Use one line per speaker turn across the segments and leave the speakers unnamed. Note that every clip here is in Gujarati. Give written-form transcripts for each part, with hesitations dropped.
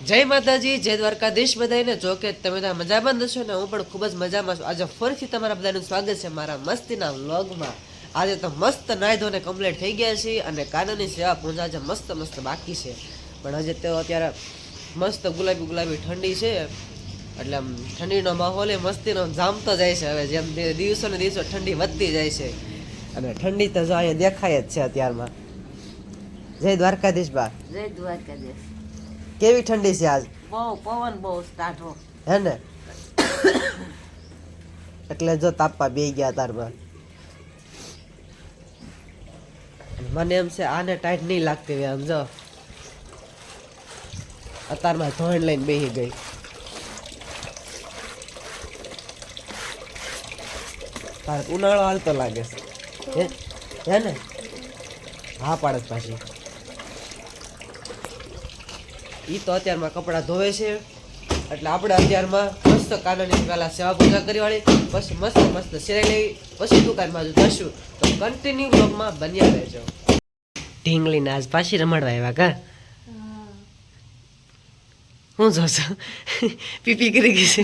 જય માતાજી, જય દ્વારકાધીશ બધાને. જો કે તમે બધા મજામાં હશો ને, હું પણ ખૂબ જ મજામાં છું. આજે ફરીથી તમારા બધાનું સ્વાગત છે મારા મસ્તીના વ્લોગમાં. આજે તો મસ્ત નાહી ધોને કમ્પ્લીટ થઈ ગયા છે અને કાનૂની સેવા પૂજા આજે મસ્ત મસ્ત બાકી છે. પણ હજી તો અત્યારે મસ્ત ગુલાબી ગુલાબી ઠંડી છે, એટલે આમ ઠંડીનો માહોલ એ મસ્તીનો જામતો જાય છે. હવે જેમ દિવસો ને દિવસો ઠંડી વધતી જાય છે અને ઠંડી તો જો અહીંયા દેખાય જ છે અત્યારમાં. જય દ્વારકાધીશ બા.
જય દ્વારકાધીશ.
કેવી ઠંડી છે આજ?
બહુ પવન બહુ સ્ટાર્ટ હો
હે ને, એટલે જો તાપવા બે ગયા તારમાં. મને એમ છે આને ટાઈટ નહીં લાગતી હવે. આમ જો અતારમાં ધોણ લઈને બેસી ગઈ. તારે ઉનાળો હાલતો લાગે છે હે ને? હા પાડત પાછી. ઈ તો અત્યારમાં કપડાં ધોવે છે, એટલે આપણે અત્યારમાં મસ્ત કાનૂની પહેલા સેવા પૂજા કરી વાળી, પછી મસ્ત મસ્ત સિરાઈ લેવી, પછી દુકાનમાં જશું. તો કન્ટિન્યુ બ્લોગમાં બન્યા રહેજો. ઢીંગલીને આજ પાછી રમાડવા આવ્યા કા? હું જોશો પીપી કરી ગઈ છે.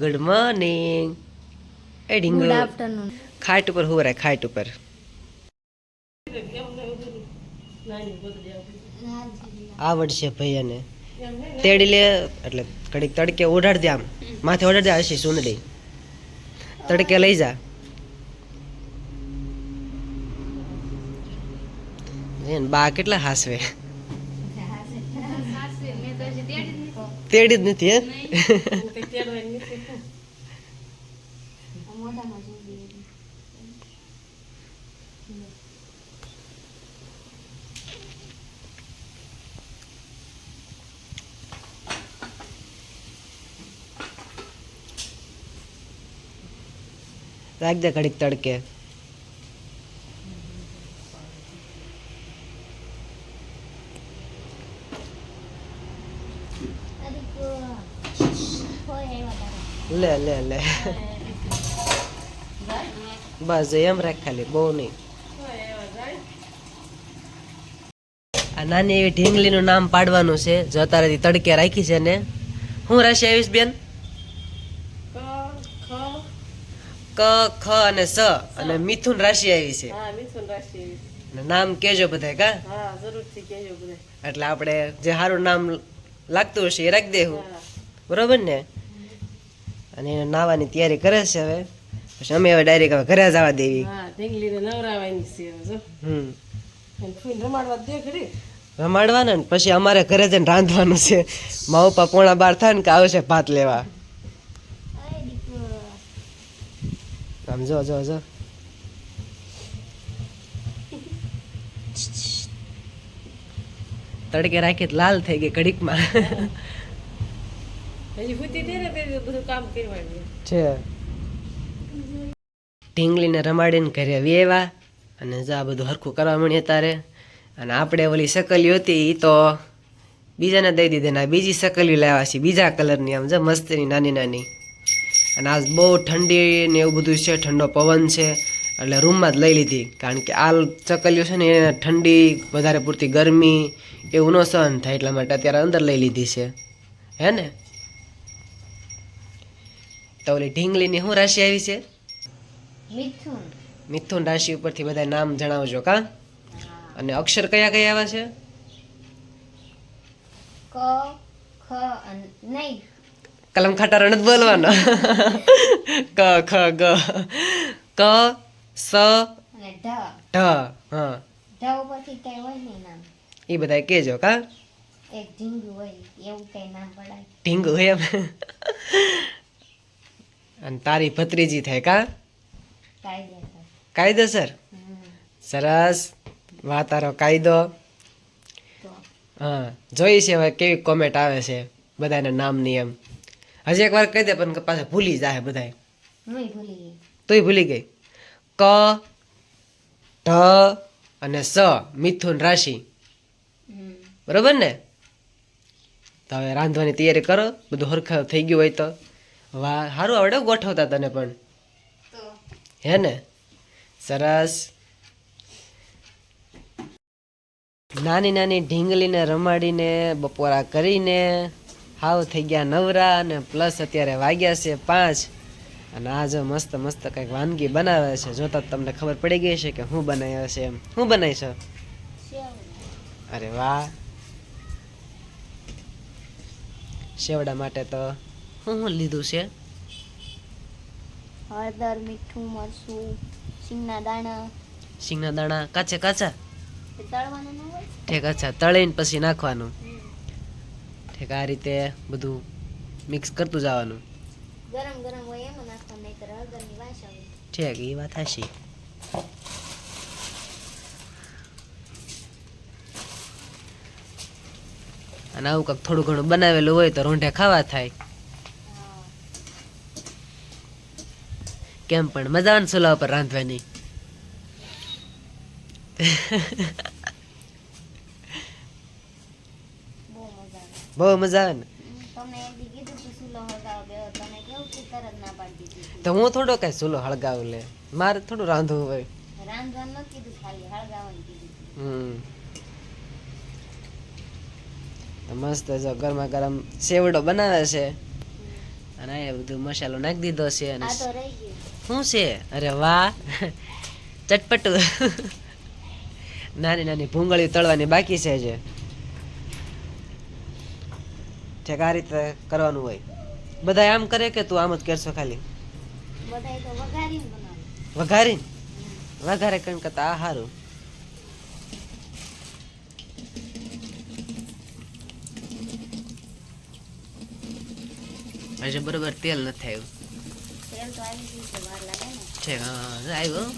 Good morning. એ ઢીંગલો ખાટ ઉપર હુવરાય, ખાટ ઉપર. આવડશે ભૈયાને તેડી લે, એટલે કડીક તડકે ઓઢાડ દે, આમ માથે ઓઢાડ દે. હસી સુનડી તડકે લઈ જા. બા કેટલા હાસવે, તેડી જ નથી હે. રાખ દે ઘડીક તડકે. લે લે લે, બસ એમ રાખ ખાલી, બહુ નહીં. આ નાની એવી ઢીંગલીનું નામ પાડવાનું છે. જો અત્યારે તડકે રાખી છે ને. હું રાશિ આવીશ બેન? ક, ખ અને સ, અને મિથુન રાશિ આવી છે. નામ કેજો બધા કા? એટલે આપણે જે સારું નામ લાગતું હશે એ રાખી દેવું, બરોબર ને? અને એને નાવાની તૈયારી કરે છે હવે. પછી અમે હવે ડાયરેક્ટ હવે ઘરે જવા દેવી. રમાડવાના ને પછી અમારે ઘરે જઈને રાંધવાનું છે. મા પપ્પા 11:30 થાય ને કે આવશે ભાત લેવા. આમ જો જો જો, તડકે રાખી લાલ થઈ ગઈ ઘડીકમાં છે. ઢીંગલીને રમાડીને ઘરે વેવા અને જા બધું હરખું કરવા મળીએ તારે. અને આપણે ઓલી સકલીઓ હતી એ તો બીજાને દઈ દીધી ને બીજી સકલીઓ લાવ્યા છે બીજા કલરની, આમ જો મસ્તીની નાની નાની. અને આજ બહુ ઠંડી ને એવું બધું છે, ઠંડો પવન છે, એટલે રૂમમાં જ લઈ લીધી. કારણ કે આ ચકલીઓ છે ને એને ઠંડી વધારે પૂરતી ગરમી એવું ન સહન થાય, એટલા માટે અત્યારે અંદર લઈ લીધી છે, હે ને? તો ઓલી ઢીંગલીની શું રાશિ આવી છે?
મિથુન.
મિથુન રાશિ ઉપરથી બધા નામ જણાવજો કા? અને અક્ષર કયા કયા આવે છે?
ક, ખ અને નહીં,
કલમ ખાટારો નથી બોલવાનો. ક, ખ, ગ, ક, સ
અને ઢ.
ઢ. હા,
ઢ ઉપરથી કઈ હોય નહીં નામ.
એ બધા કેજો કા?
એક ઢીંગુ હોય એવું કઈ નામ પડાય.
ઢીંગુ એમ. અને તારી ભત્રીજી થાય કા?
કાયદેસર.
કાયદેસર. સરસ, વાહ તારો કાયદો.
તો
હા, જોઈ છે હવે કેવી કોમેન્ટ આવે છે બધાના નામની. એમ હજી એક વાર કહી દે, પણ પાછા ભૂલી જાય બધા.
હું ભૂલી ગઈ.
તોય ભૂલી ગઈ. ક, ઢ અને સ, મિથુન રાશિ, બરોબર ને? તો હવે રાંધવાની તૈયારી કરો, બધું હરખા થઈ ગયું હોય તો. વાહ, સારું આવડે ગોઠવતા તને પણ,
તો
હે ને? સરસ. નાની નાની ઢીંગલીને રમાડીને બપોરા કરીને હાવ થઈ ગયા નવરા અને પ્લસ અત્યારે વાગ્યા છે 5 અને આ જો મસ્ત મસ્ત કંઈક વાનગી બનાવે છે જોતા જ તમને ખબર પડી ગઈ છે કે હું બનાવ્યો છે એમ હું બનાવી છે અરે વાહ શેવડા માટે તો હું લીધું છે
હળદર મીઠું મરચું સિંગના દાણા
સિંગના દાણા કાચા કાચા
એ તળવાનું ન હોય
ઠીક અચ્છા તળીને પછી નાખવાનું ઠીક આ રીતે બધું મિક્સ કરતું જવાનું
ગરમ ગરમ હોય એમાં નાખવાનું નહીંતર હળદરની વાસ આવે
ઠીક એ વાત હાશી અને આવું કંઈક થોડું ઘણું બનાવેલું હોય તો રોંઢે ખાવા થાય
હા
કેમ પણ મજા આવે ને ચૂલા ઉપર રાંધવાની
બહુ મજા
બહુ મજા આવે
આવે
ને
તમને એક દી કીધું તું ચૂલો હળગાવ બેહો તમે કેવું તું તરત ના પાડી દીધી
તો હું થોડો કઈ ચૂલો હળગાવું લે મારે થોડું રાંધવું હોય
રાંધવાનું નથી કીધું ખાલી હળગાવવાનું કીધું
તો મસ્ત જો ગરમા ગરમ સેવડો બનાવે છે અને આ બધું મસાલો નાખી દીધો છે અને
આ તો રહી ગયું
શું છે અરે વાહ ચટપટું નાની નાની ભૂંગળી તળવાની બાકી છે જે ઠીક આ રીતે કરવાનું હોય બધા આમ કરે કે તું આમ જ કરશો ખાલી
બધાય તો વઘારીને બનાવે
વઘારીને વઘારે કણ કરતા આ સારું હજુ બરોબર તેલ નથી આવ્યું
તેલ તો આવી ગયું છે વાર લાગે ને
ઠીક હા આવ્યું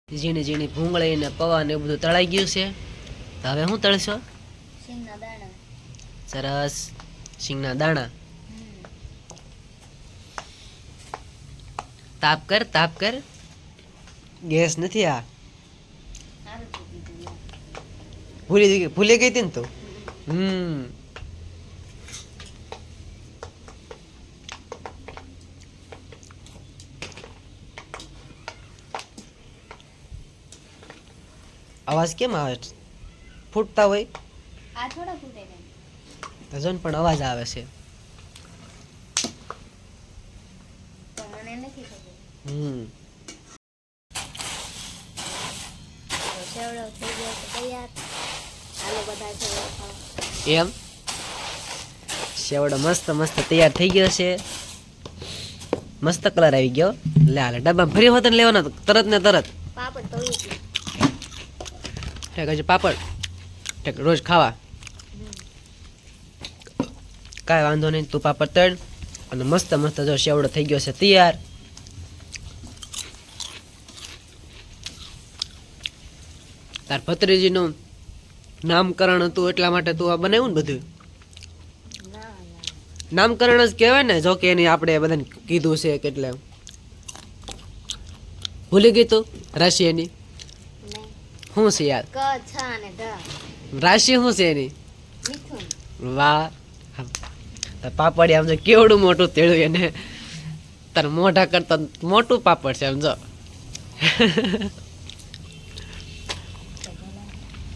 ઝીણી ઝીણી ભૂંગળી ને પૌવા ને એવું બધું તળાઈ ગયું છે તો હવે શું તળશો
સિંગના દાણા
સરસ સિંગના દાણા તાપ કર ગેસ નથી આ
સારું થઈ કીધું લે.
ભૂલી ગઈ હતી ને તું અવાજ કેમ આવે ફૂટતા હોય
આ થોડા ફૂટે કઈ
તો જોન પણ અવાજ આવે છે
તો મને નથી ખબર તો સેવડો થઈ ગયો તો તૈયાર હાલો બધા સેવડો ખાઓ
એમ સેવડો મસ્ત મસ્ત તૈયાર થઈ ગયો છે મસ્ત કલર આવી ગયો લે હાલે ડબ્બા ફરી હોત ને લેવાનો તરત ને તરત
પાપડ તળું છું
ઠીક છે પાપડ ઠીક રોજ ખાવા કાંઈ વાંધો નહીં તું પાપડ તળ અને મસ્ત મસ્ત જો સેવડો થઈ ગયો છે તૈયાર તાર ભત્રીજીનું નામકરણ હતું એટલા માટે તું આ બનાવ્યું ને બધું
ના
નામકરણ જ કહેવાય ને જો કે એની આપણે બધાને કીધું છે કેટલે ભૂલી ગઈ તું રાશિ એની
નહીં
શું છે યાર
ક છ અને ધ
રાશિ શું છે એની
મીઠું
વાહ તાર પાપડી આમ જો કેવડું મોટું તેડું એને તાર મોઢા કરતા મોટું પાપડ છે આમ જો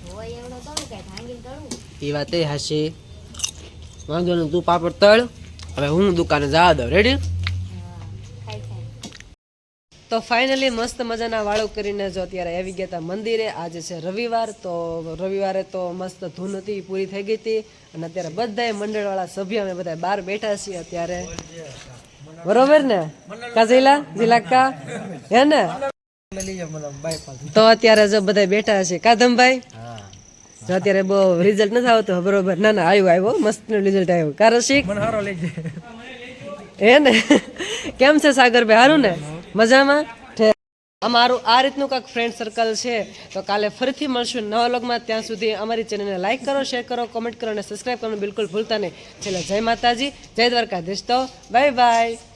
હોય એવડો તળું કઈ ભાંગીને તળું
એ વાત એ હાશી વાંધો નહીં તું પાપડ તળ હવે હું દુકાને જવા દઉં રેડી
હા ખાઈ ખાઈ
તો ફાઇનલી મસ્ત મજાના વાળો કરીને જો અત્યારે આવી ગયા હતા મંદિરે આજે છે રવિવાર તો રવિવારે તો મસ્ત ધૂન હતી પૂરી થઈ ગઈ હતી અને અત્યારે બધાય મંડળવાળા સભ્ય અમે બધા બહાર બેઠા છીએ અત્યારે બરોબર ને કાજેલા જીલાકા હે ને તો અત્યારે જો બધા બેઠા છે કાદમભાઈ જો અત્યારે બહુ રિઝલ્ટ નથી આવતું બરોબર. ના ના આવ્યો મસ્તનું રિઝલ્ટ આવ્યું. કા રસિક હે ને કેમ છે સાગરભાઈ? સારું ને? મજામાં? અમારું આ રીતનું કાંઈક ફ્રેન્ડ સર્કલ છે. તો કાલે ફરીથી મળશું નવા વ્લોગમાં. ત્યાં સુધી અમારી ચેનલને લાઈક કરો, શેર કરો, કોમેન્ટ કરો અને સબસ્ક્રાઈબ કરવાનું બિલકુલ ભૂલતા નહીં. છેલ્લે જય માતાજી, જય દ્વારકાધીશ. તો બાય બાય.